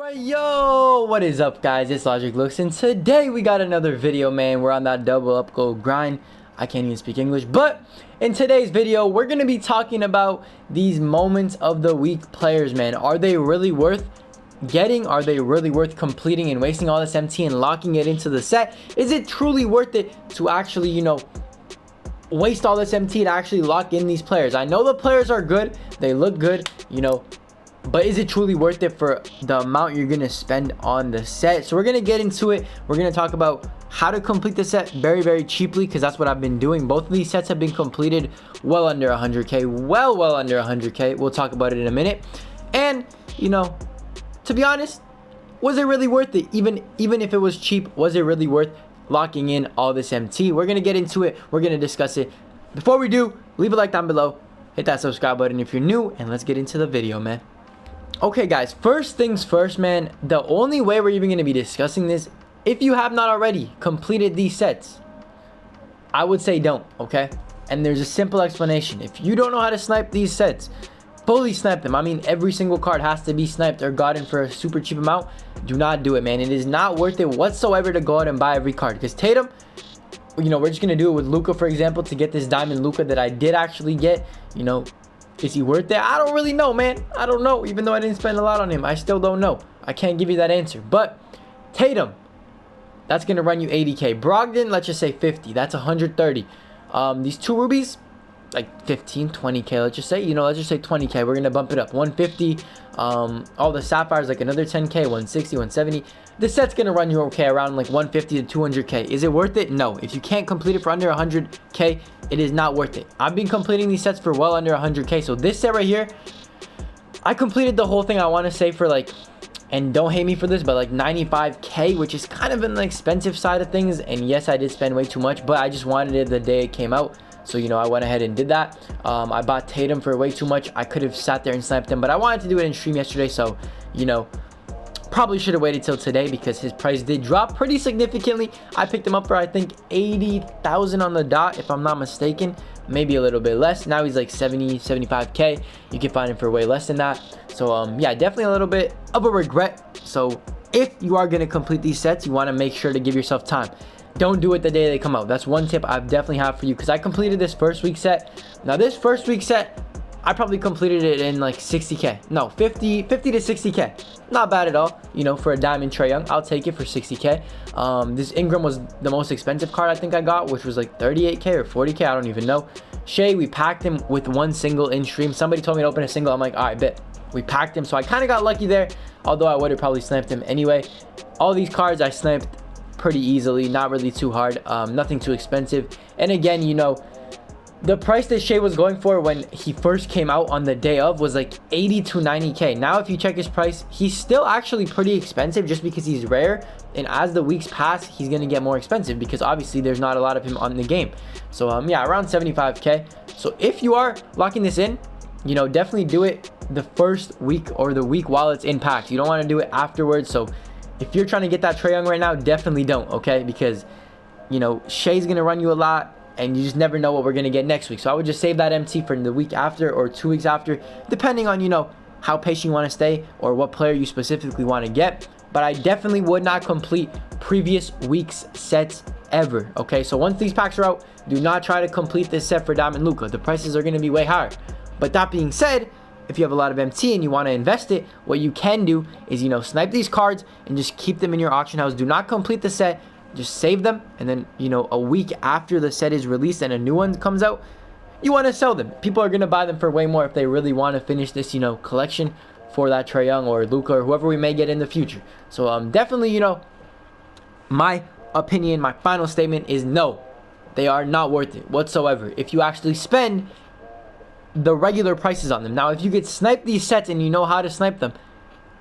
Alright, yo, what is up, guys? It's LogicLookss, and today we got another video, man. We're on that double up goal grind. I can't even speak English, but in today's video, we're going to be talking about these moments of the week players, man. Are they really worth getting? Are they really worth completing and wasting all this MT and locking it into the set? Is it truly worth it to actually, waste all this MT to actually lock in these players? I know the players are good. They look good, but is it truly worth it for the amount you're going to spend on the set? So we're going to get into it. We're going to talk about how to complete the set very, very cheaply, because that's what I've been doing. Both of these sets have been completed well under 100K, well under 100K. We'll talk about it in a minute. And, to be honest, was it really worth it? Even if it was cheap, was it really worth locking in all this MT? We're going to get into it. We're going to discuss it. Before we do, leave a like down below. Hit that subscribe button if you're new, and let's get into the video, man. Okay, guys, first things first, man. The only way we're even going to be discussing this, if you have not already completed these sets, I would say don't, okay? And there's a simple explanation. If you don't know how to snipe these sets, fully snipe them. I mean, every single card has to be sniped or gotten for a super cheap amount. Do not do it, man. It is not worth it whatsoever to go out and buy every card, because Tatum, we're just going to do it with Luka, for example, to get this diamond Luka that I did actually get. Is he worth it? I don't really know, man. I don't know. Even though I didn't spend a lot on him, I still don't know. I can't give you that answer. But Tatum, that's going to run you 80K. Brogdon, let's just say 50. That's 130. These two rubies, like 15, 20K. Let's just say, let's just say 20K. We're going to bump it up. 150. All the sapphires, like another 10K, 160, 170. This set's going to run you okay around like 150 to 200K. Is it worth it? No. If you can't complete it for under 100K, it is not worth it. I've been completing these sets for well under 100K. So this set right here, I completed the whole thing, I want to say, for like, and don't hate me for this, but like 95K, which is kind of an expensive side of things. And yes, I did spend way too much, but I just wanted it the day it came out. So, I went ahead and did that. I bought Tatum for way too much. I could have sat there and sniped him, but I wanted to do it in stream yesterday. So, probably should have waited till today, because his price did drop pretty significantly. I picked him up for, I think, 80,000 on the dot, if I'm not mistaken. Maybe a little bit less. Now he's like 70, 75K. You can find him for way less than that. So, yeah, definitely a little bit of a regret. So, if you are going to complete these sets, you want to make sure to give yourself time. Don't do it the day they come out. That's one tip I definitely have for you, because I completed this first week set. Now, this first week set, I probably completed it in like 60K. No, 50 to 60K. Not bad at all, for a diamond Trae Young. I'll take it for 60K. This Ingram was the most expensive card I think I got, which was like 38K or 40K. I don't even know. Shea, we packed him with one single in stream. Somebody told me to open a single. I'm like, all right, bet. We packed him. So I kind of got lucky there, although I would have probably sniped him anyway. All these cards I sniped pretty easily. Not really too hard. Nothing too expensive. And again, the price that Shea was going for when he first came out on the day of was like 80 to 90K. Now, if you check his price, he's still actually pretty expensive, just because he's rare. And as the weeks pass, he's going to get more expensive, because obviously there's not a lot of him on the game. So, yeah, around 75K. So if you are locking this in, definitely do it the first week or the week while it's in packs. You don't want to do it afterwards. So if you're trying to get that Trae Young right now, definitely don't, okay? Because, Shea's going to run you a lot, and you just never know what we're going to get next week. So I would just save that MT for the week after or 2 weeks after, depending on, how patient you want to stay or what player you specifically want to get. But I definitely would not complete previous week's sets ever, okay? So once these packs are out, do not try to complete this set for Diamond Luka. The prices are going to be way higher. But that being said, if you have a lot of MT and you want to invest it, what you can do is, snipe these cards and just keep them in your auction house. Do not complete the set. Just save them, and then, a week after the set is released and a new one comes out, you want to sell them. People are going to buy them for way more if they really want to finish this, collection for that Trae Young or Luka or whoever we may get in the future. So, definitely, my opinion, my final statement is no. They are not worth it whatsoever if you actually spend the regular prices on them. Now, if you could snipe these sets and you know how to snipe them,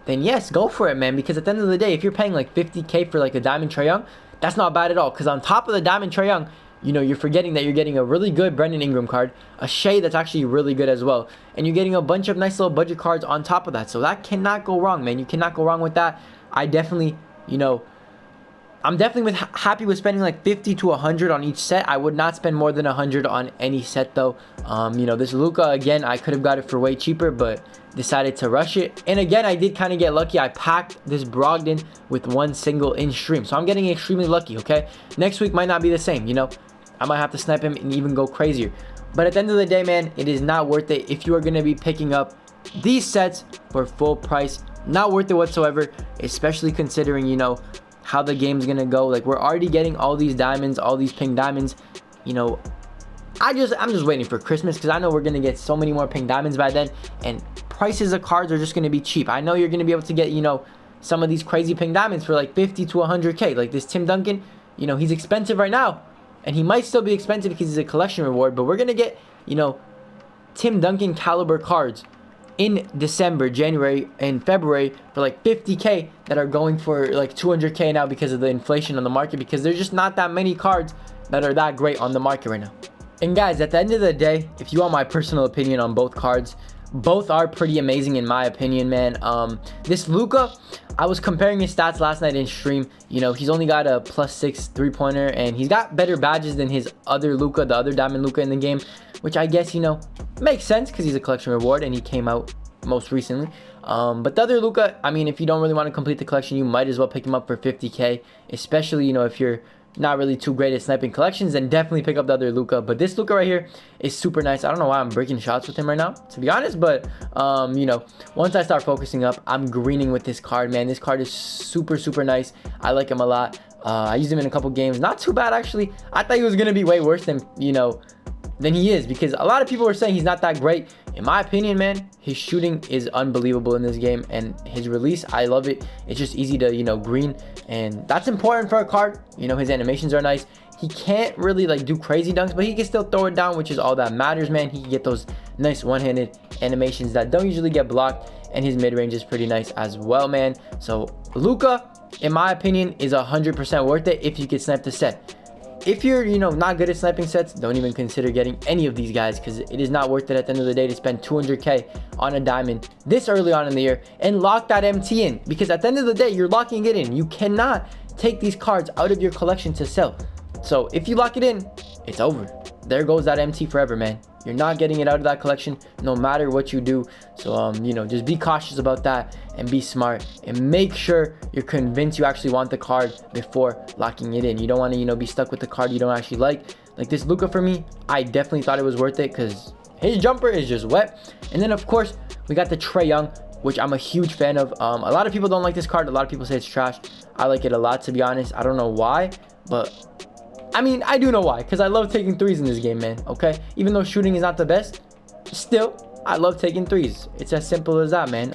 then yes, go for it, man. Because at the end of the day, if you're paying like 50K for like a diamond Trae Young, that's not bad at all. Because on top of the diamond Trae Young, you're forgetting that you're getting a really good Brandon Ingram card, a Shea that's actually really good as well, and you're getting a bunch of nice little budget cards on top of that. So that cannot go wrong, man. You cannot go wrong with that. I definitely, I'm definitely happy with spending like 50 to 100 on each set. I would not spend more than 100 on any set though. You know, this Luka, again, I could have got it for way cheaper, but decided to rush it. And again, I did kind of get lucky. I packed this Brogdon with one single in stream. So I'm getting extremely lucky, okay? Next week might not be the same, you know? I might have to snipe him and even go crazier. But at the end of the day, man, it is not worth it if you are going to be picking up these sets for full price. Not worth it whatsoever, especially considering, you know, how the game's gonna go. Like, we're already getting all these diamonds, all these pink diamonds. You know, I'm just waiting for Christmas, because I know we're gonna get so many more pink diamonds by then, and prices of cards are just gonna be cheap. I know you're gonna be able to get, you know, some of these crazy pink diamonds for like 50 to 100k. Like this Tim Duncan, you know, he's expensive right now, and he might still be expensive because he's a collection reward, but we're gonna get, you know, Tim Duncan caliber cards in December, January, and February for like 50k that are going for like 200k now because of the inflation on the market, because there's just not that many cards that are that great on the market right now. And guys, at the end of the day, if you want my personal opinion on both cards, both are pretty amazing in my opinion, man. This Luka, I was comparing his stats last night in stream. You know, he's only got a +6 3-pointer, and he's got better badges than his other Luka, the other diamond Luka in the game, which I guess, you know, makes sense because he's a collection reward and he came out most recently. But the other Luka, I mean, if you don't really want to complete the collection, you might as well pick him up for 50k, especially, you know, if you're not really too great at sniping collections, then definitely pick up the other Luka. But this Luka right here is super nice. I don't know why I'm breaking shots with him right now, to be honest, but you know, once I start focusing up, I'm greening with this card, man. This card is super nice. I like him a lot. I used him in a couple games, not too bad actually. I thought he was gonna be way worse than, you know, than he is, because a lot of people are saying he's not that great. In my opinion, man, his shooting is unbelievable in this game, and his release, I love it. It's just easy to, you know, green, and that's important for a card. You know, his animations are nice. He can't really like do crazy dunks, but he can still throw it down, which is all that matters, man. He can get those nice one-handed animations that don't usually get blocked, and his mid-range is pretty nice as well, man. So Luka, in my opinion, is 100% worth it if you can snipe the set. If you're, you know, not good at sniping sets, don't even consider getting any of these guys, because it is not worth it at the end of the day to spend 200k on a diamond this early on in the year and lock that MT in, because at the end of the day, you're locking it in. You cannot take these cards out of your collection to sell. So if you lock it in, it's over. There goes that MT forever, man. You're not getting it out of that collection no matter what you do. So you know, just be cautious about that and be smart, and make sure you're convinced you actually want the card before locking it in. You don't want to, you know, be stuck with the card you don't actually like this Luka. For me, I definitely thought it was worth it because his jumper is just wet. And then of course we got the Trae Young, which I'm a huge fan of. A lot of people don't like this card. A lot of people say it's trash. I like it a lot, to be honest. I don't know why, but I mean, I do know why, because I love taking threes in this game, man, okay? Even though shooting is not the best, still, I love taking threes. It's as simple as that, man.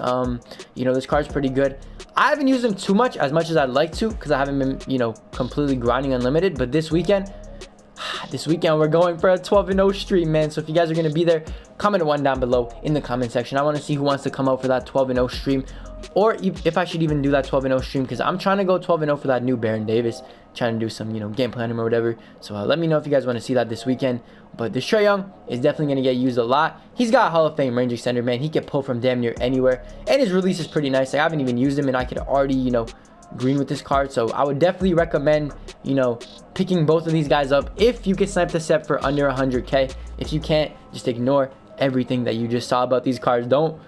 You know, this card's pretty good. I haven't used them too much as I'd like to, because I haven't been, you know, completely grinding unlimited. But this weekend we're going for a 12-0 stream, man. So if you guys are going to be there, comment one down below in the comment section. I want to see who wants to come out for that 12-0 stream, or if I should even do that 12-0 stream, because I'm trying to go 12-0 for that new Baron Davis, trying to do some, you know, game planning or whatever. So let me know if you guys want to see that this weekend. But this Trae Young is definitely going to get used a lot. He's got a Hall of Fame range extender, man. He can pull from damn near anywhere, and his release is pretty nice. Like, I haven't even used him, and I could already, you know, green with this card. So I would definitely recommend, you know, picking both of these guys up if you can snipe the set for under 100k. If you can't, just ignore everything that you just saw about these cards. Don't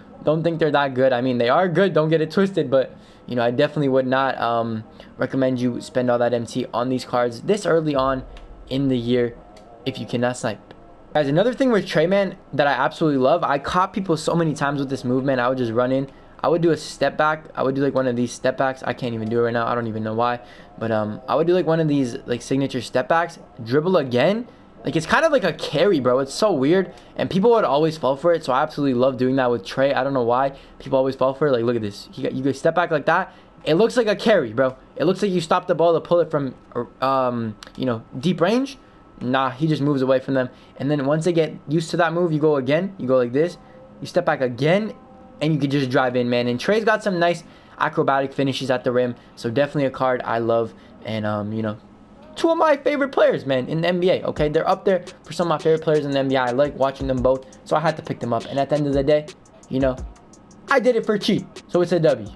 think they're that good. I mean, they are good, don't get it twisted, but you know, I definitely would not recommend you spend all that MT on these cards this early on in the year if you cannot snipe. Guys, another thing with Trae, man, that I absolutely love, I caught people so many times with this move, man. I would just run in, I would do a step back. I would do like one of these step backs. I can't even do it right now. I don't even know why, but I would do like one of these like signature step backs, dribble again. Like, it's kind of like a carry, bro. It's so weird, and people would always fall for it. So I absolutely love doing that with Trae. I don't know why people always fall for it. Like, look at this. You go step back like that. It looks like a carry, bro. It looks like you stop the ball to pull it from, you know, deep range. Nah, he just moves away from them. And then once they get used to that move, you go again. You go like this. You step back again, and you can just drive in, man. And Trae's got some nice acrobatic finishes at the rim. So definitely a card I love. And, you know, two of my favorite players, man, in the NBA, okay? They're up there for some of my favorite players in the NBA. I like watching them both, so I had to pick them up. And at the end of the day, you know, I did it for cheap, so it's a W.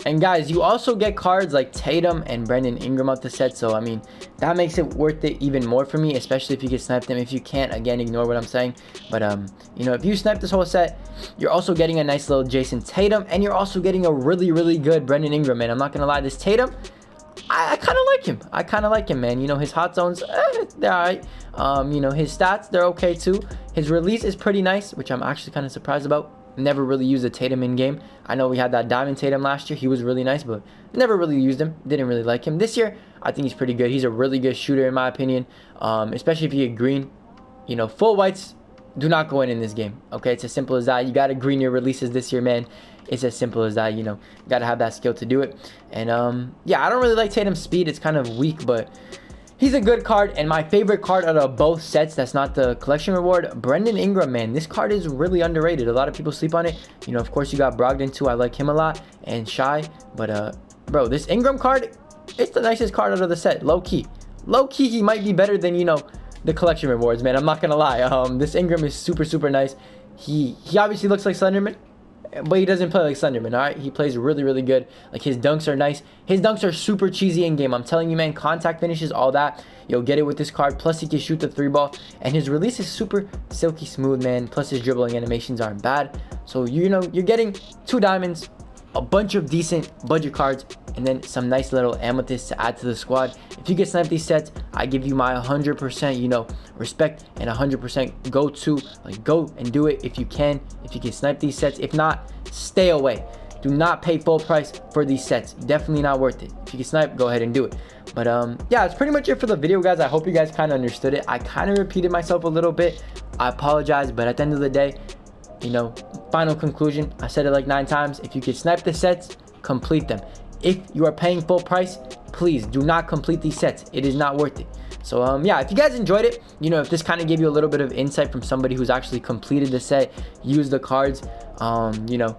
And guys, you also get cards like Tatum and Brandon Ingram out the set, so I mean, that makes it worth it even more for me, especially if you can snipe them. If you can't, again, ignore what I'm saying. But you know, if you snipe this whole set, you're also getting a nice little Jason Tatum, and you're also getting a really good Brandon Ingram, man. I'm not gonna lie, this Tatum, I kind of like him. I kind of like him, man. You know, his hot zones, they're alright. You know, his stats, they're okay too. His release is pretty nice, which I'm actually kind of surprised about. Never really used a Tatum in game. I know we had that Diamond Tatum last year. He was really nice, but never really used him. Didn't really like him. This year, I think he's pretty good. He's a really good shooter in my opinion, especially if you get green. You know, full whites do not go in this game. Okay, it's as simple as that. You got to green your releases this year, man. It's as simple as that. You know, you got to have that skill to do it. And yeah, I don't really like Tatum's speed. It's kind of weak, but he's a good card. And my favorite card out of both sets, that's not the collection reward, Brandon Ingram, man. This card is really underrated. A lot of people sleep on it. You know, of course, you got Brogdon too. I like him a lot. And Shy. But, bro, this Ingram card, it's the nicest card out of the set. Low-key. Low-key, he might be better than, you know, the collection rewards, man. I'm not going to lie. This Ingram is super nice. He obviously looks like Slenderman, but he doesn't play like Slenderman, all right? He plays really good. Like, his dunks are nice. His dunks are super cheesy in game. I'm telling you, man, contact finishes, all that. You'll get it with this card. Plus, he can shoot the 3-ball. And his release is super silky smooth, man. Plus, his dribbling animations aren't bad. So, you know, you're getting 2 diamonds, a bunch of decent budget cards, and then some nice little amethysts to add to the squad. If you get snipe these sets, I give you my 100%, you know, respect and 100% go and do it if you can. If you can snipe these sets. If not, stay away. Do not pay full price for these sets. Definitely not worth it. If you can snipe, go ahead and do it. But yeah, that's pretty much it for the video, guys. I hope you guys kind of understood it. I kind of repeated myself a little bit. I apologize, but at the end of the day, you know, final conclusion, I said it like 9 times. If you can snipe the sets, complete them. If you are paying full price, please do not complete these sets. It is not worth it. So yeah, if you guys enjoyed it, you know, if this kind of gave you a little bit of insight from somebody who's actually completed the set, used the cards, you know,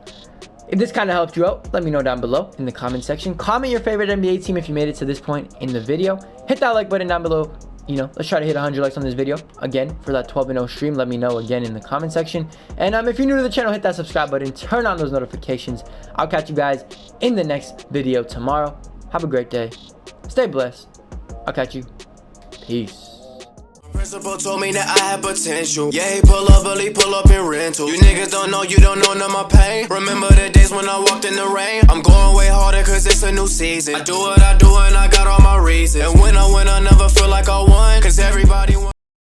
if this kind of helped you out, let me know down below in the comment section. Comment your favorite NBA team if you made it to this point in the video. Hit that like button down below. You know, let's try to hit 100 likes on this video again for that 12-0 stream. Let me know again in the comment section. And if you're new to the channel, hit that subscribe button, turn on those notifications. I'll catch you guys in the next video tomorrow. Have a great day. Stay blessed. I'll catch you. Peace. Principal told me that I had potential. Yeah, he pull up, but he pull up in rental. You niggas don't know, you don't know none of my pain. Remember the days when I walked in the rain? I'm going way harder cause it's a new season. I do what I do and I got all my reasons. And when I win, I never feel like I won, cause everybody won.